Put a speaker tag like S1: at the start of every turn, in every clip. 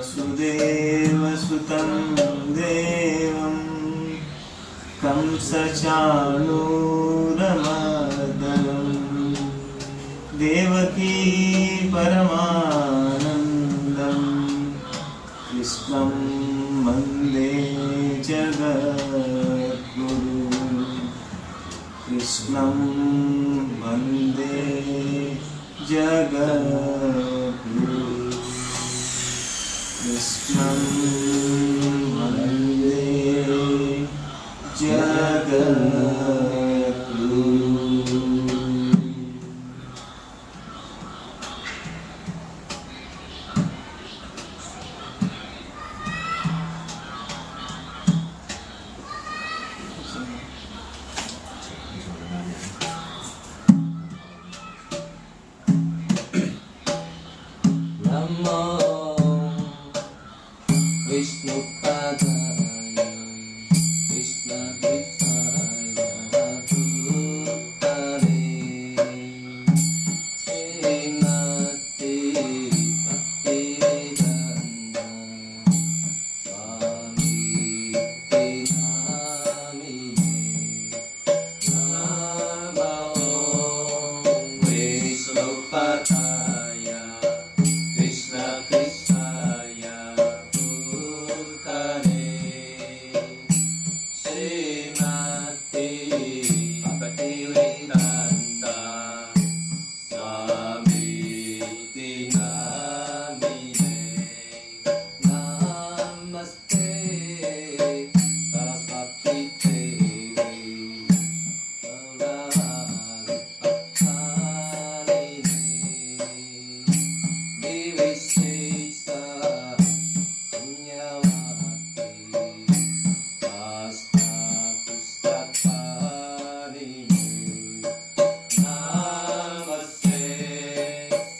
S1: वसुदेवसुतं देवं कंसचाणूरमर्दनं देवकी परमानन्दं कृष्णं वन्दे जगद्गुरुं कृष्णं वन्दे जगद्गुरुं कृष्णं वन्दे जगद्गुरुं।
S2: नमो विष्णुपादाय कृष्णकृष्णाय भूतले श्रीमते भक्तिवेदान्त स्वामीति नामिने नमो विष्णुपादाय कृष्ण कृष्णाय भूतले श्रीमते भक्तिवेदान्त स्वामीति नामिने नमस्ते सरस्वती देवी गौरवाणि विविशेषा पुण्यवती पास्तापुस्तकानिने नमस्ते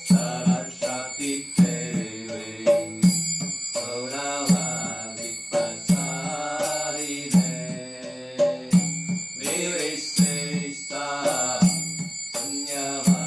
S2: सरस्वती देवी गौरवाणि विविशेषा पुण्यवती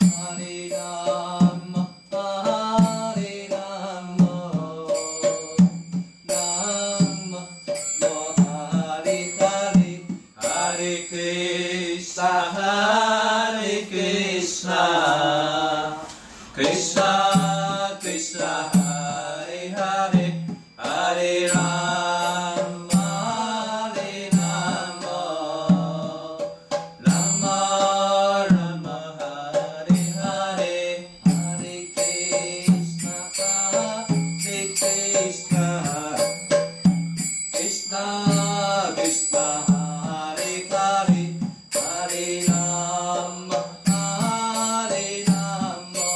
S2: Hare Krishna Krishna Hare Hare Hare Rama Hare Rama Rama Rama Hare Hare Hare Krishna Krishna Krishna Krishna Hare Hare Hare Rama Hare Rama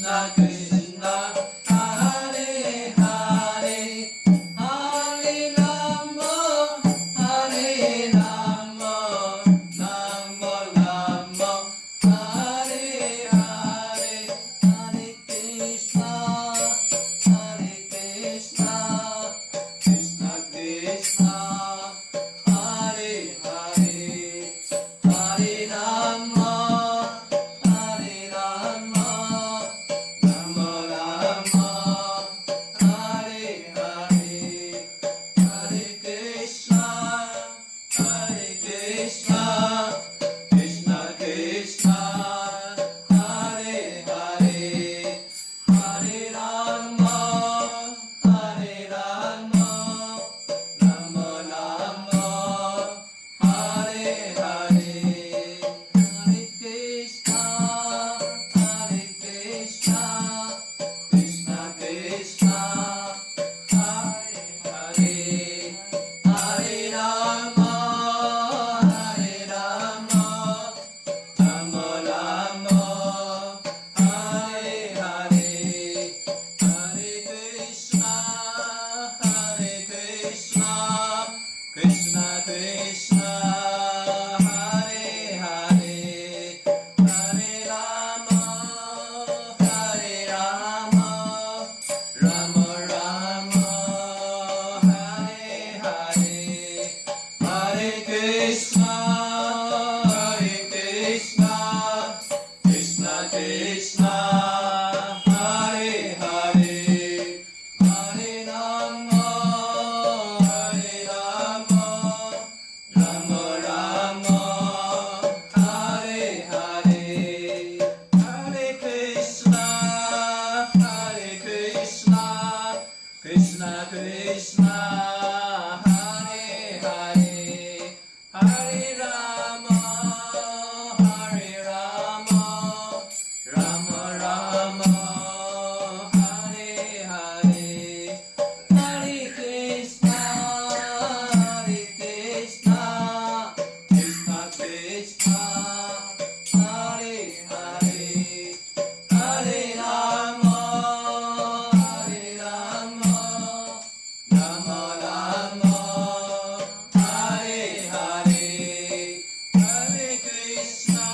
S2: Krishna Krishna Hare Hare Hare Rama Hare Rama Rama Rama Hare Hare Hare Krishna Krishna Krishna Hare Hare Hare Rama Hare Rama Rama Rama Hare Hare Hare Krishna Krishna Krishna Hare Hare Hare Rama Hare Rama Rama Rama Hare Hare Hare Krishna Krishna Krishna Hare Hare Hare Rama Hare Rama Rama Rama Hare Hare Hare Krishna Krishna Krishna Hare Hare Hare Rama Hare Rama Rama Rama Hare Hare Hare Krishna Krishna Krishna Hare Hare Hare Rama Hare Rama Rama Rama Hare Hare Hare Krishna Krishna Krishna Hare Hare Hare Rama Hare Rama Rama Rama Hare Hare Hare Krishna Krishna Krishna Hare Hare Hare Rama Hare Rama Rama Rama Hare Hare Hare Krishna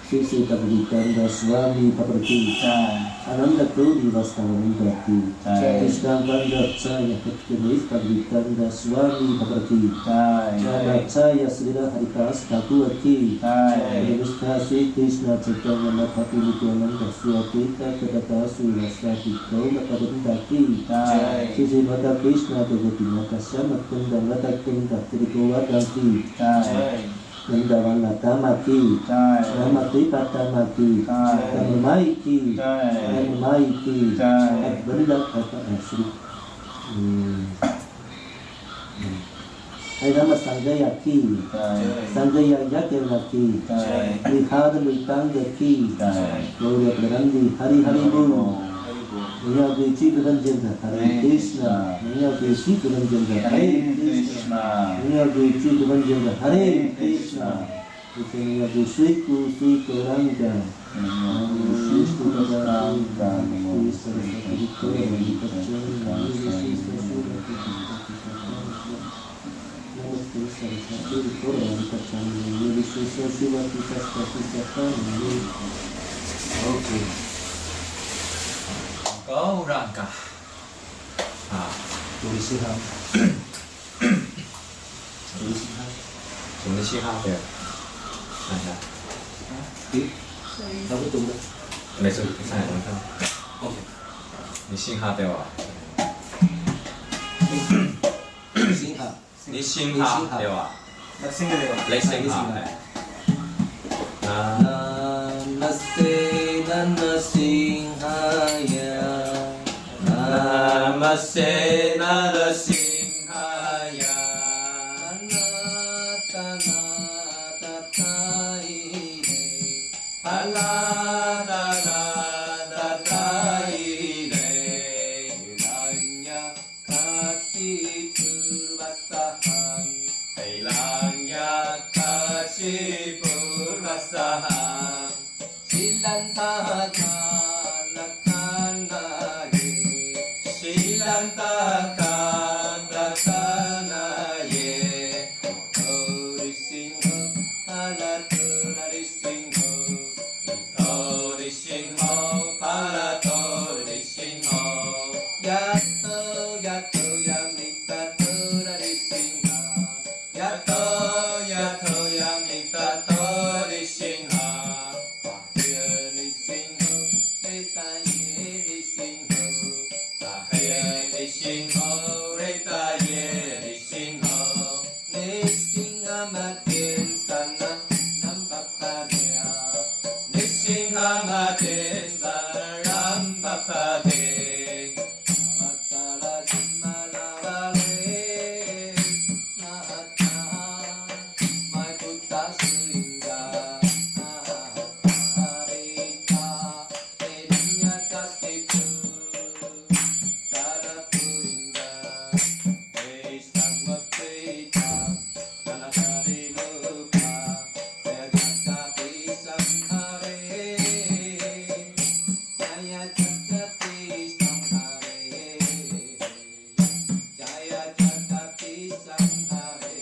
S3: Sisi Pagditanda Swami Paprati Ananda Kudi Vastavanandati Krishna Pandacaya Ketkenis Pagditanda Swami Paprati Jadacaya Srila Haritas Tatuati Krishna Sri Krishna Chaitanya Nathati Nityananda Swatita Kedata Surasati Kaula Padandati Sisi Mata Krishna Tegati Mata Samatunda Mata Kenda Trikowadati Nandawana Tamaki, Namati Patamaki, Namaiki, Namaiki, Benda kata asli. Hai nama Sanjaya Ki, Sanjaya Yakelaki, Lihad Luitanga Ki, Gloria Berandi, Hari Hari Buru. Niya Beci Beranjanda, Hare Krishna, Niya Beci Beranjanda, Hare Krishna, Niya Beci Beranjanda, Hare Krishna. Itu Niya Beci Kusi Kerangga, Beci Kerangga, Beci
S2: Okay. Gauranga.
S3: Tulisiham. Tulisiham.
S2: 什么信号的？看一下。
S3: Đâu có tung đâu.
S2: 没事，你看，我看。OK。你信号对吧？
S3: 信号。
S2: 你信号对吧？Let's
S1: sing it.
S2: 你信号。
S3: Namaste Narasimhaya
S2: Namaste Narasimhaya
S3: Anatana Tataire
S2: Anatana Tataire
S3: Hiranya Kashipu Vasaham
S2: Hiranya Kashipu Vasaham
S3: Silantaka Nakanaye
S2: Silantaka Nakanaye
S3: Orisingho Alaturarisinho
S2: Orisingho Palatorisingho
S3: Yato Yato Yamitaturarisinha
S2: Yato Yato Yamitatorishingha
S3: Risingho Etaye Risingho
S2: Tahaye Risingho Retaye Risingho
S3: Nisingha Matin Sana Nampapadya
S2: Nisingha Mate Sarambapade
S3: Matala Jimalavale Nahata Mai Buddha Sringa Naharita Edinya Kasipu Tarapuringa Esamotita Nanakari Lupa Jagati Samhare Jaya Jagati Samhare Jaya Jagati Samhare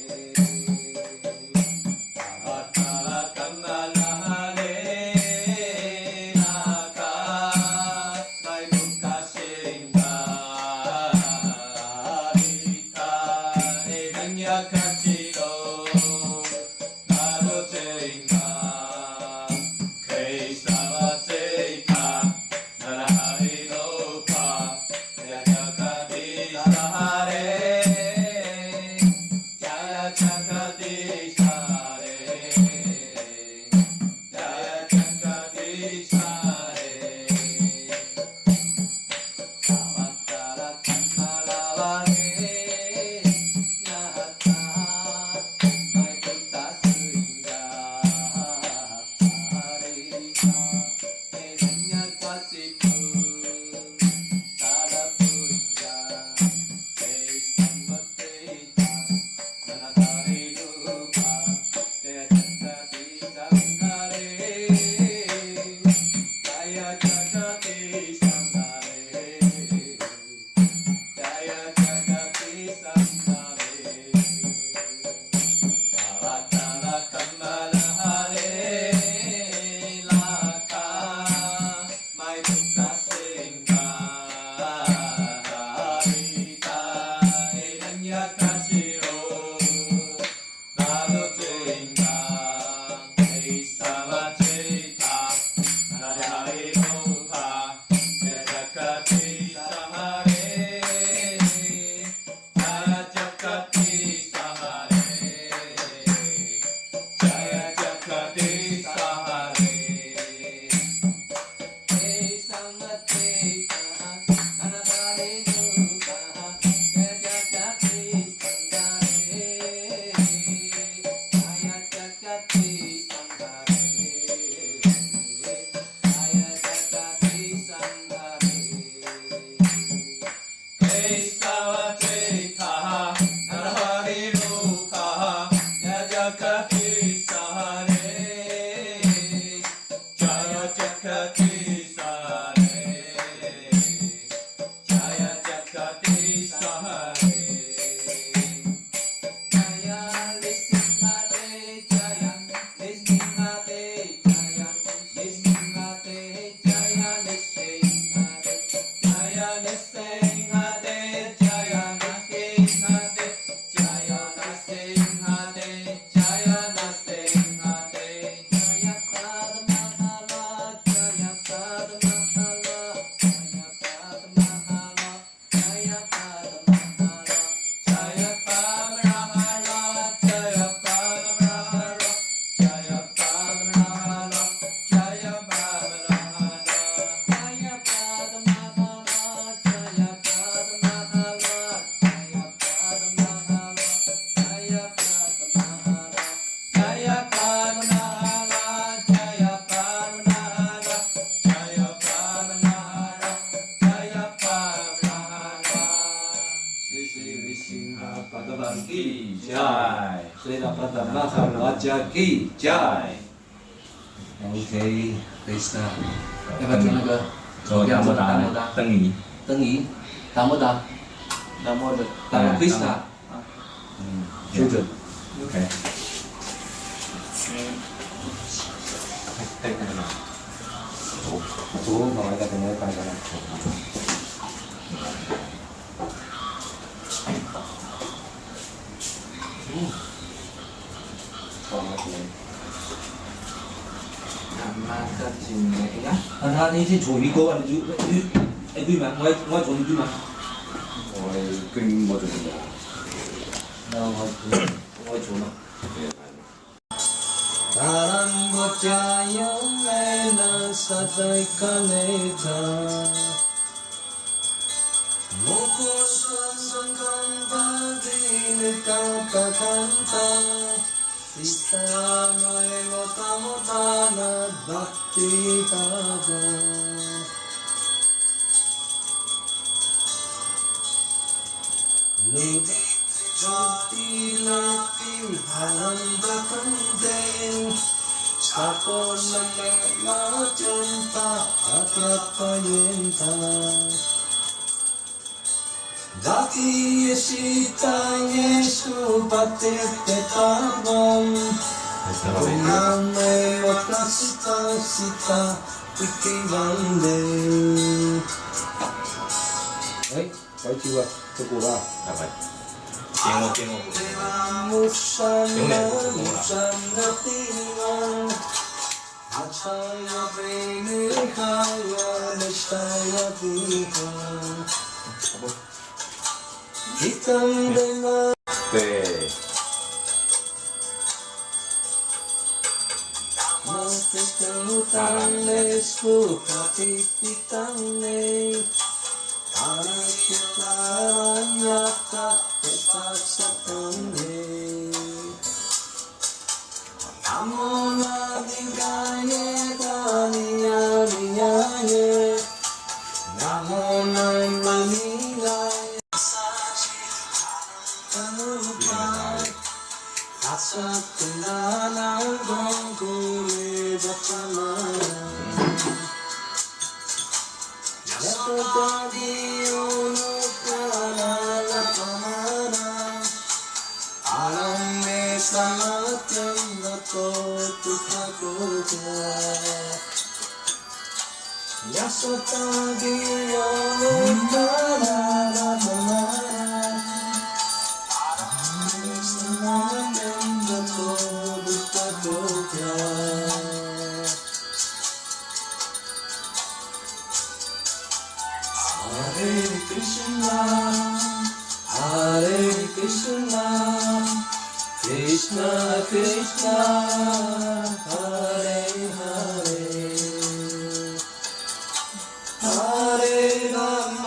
S4: Ki Jai. Okay, Krishna. Em bắt chuyện cơ.
S2: Rồi Nam Mô Đà, Tân Ý.
S4: Tân Ý. Nam Mô Đà.
S1: Nam Mô Đà.
S4: Nam Mô Krishna. Children.
S2: Okay. Take that now.
S3: Chú nói là cái này phải là
S4: Anh đi trên chùa đi cô anh chú anh đi mà ngoài chùa đi mà.
S2: Rồi kinh một chút nữa.
S4: Đâu ngoài chùa mà. Taram bocayam ena satai kaneta Mukusan sangkang padin kakakanta Sista ngai motamotana bhakti tada Lupa Jati lati hananda kandeng Sapon nama jumpa akyapa yenta Dati yesita yesu patete tabam Kuname makasita sita ikivande
S3: đấy, có chưa? Cho cô vào.
S2: Là vậy. Tiếng một.
S4: Musana musana tingan Achaya bene kaya nishaya dihan Hitam dena
S2: Tê.
S4: Mastikang nesku katititang ne Arakita Pepasatane Amona Dingaye Kaniya Niyaye Namona Manilaye Sachi Anupai Asatana Gongkule Bachamana Yatotadi Unukana Lapamana Arame Samatyam Nato Tukhakuja Yasotadi Unukana Lapamana Arame Samatyam Nato Tukhakuja Hare Krishna, Krishna Krishna, Hare Hare, Hare Rama.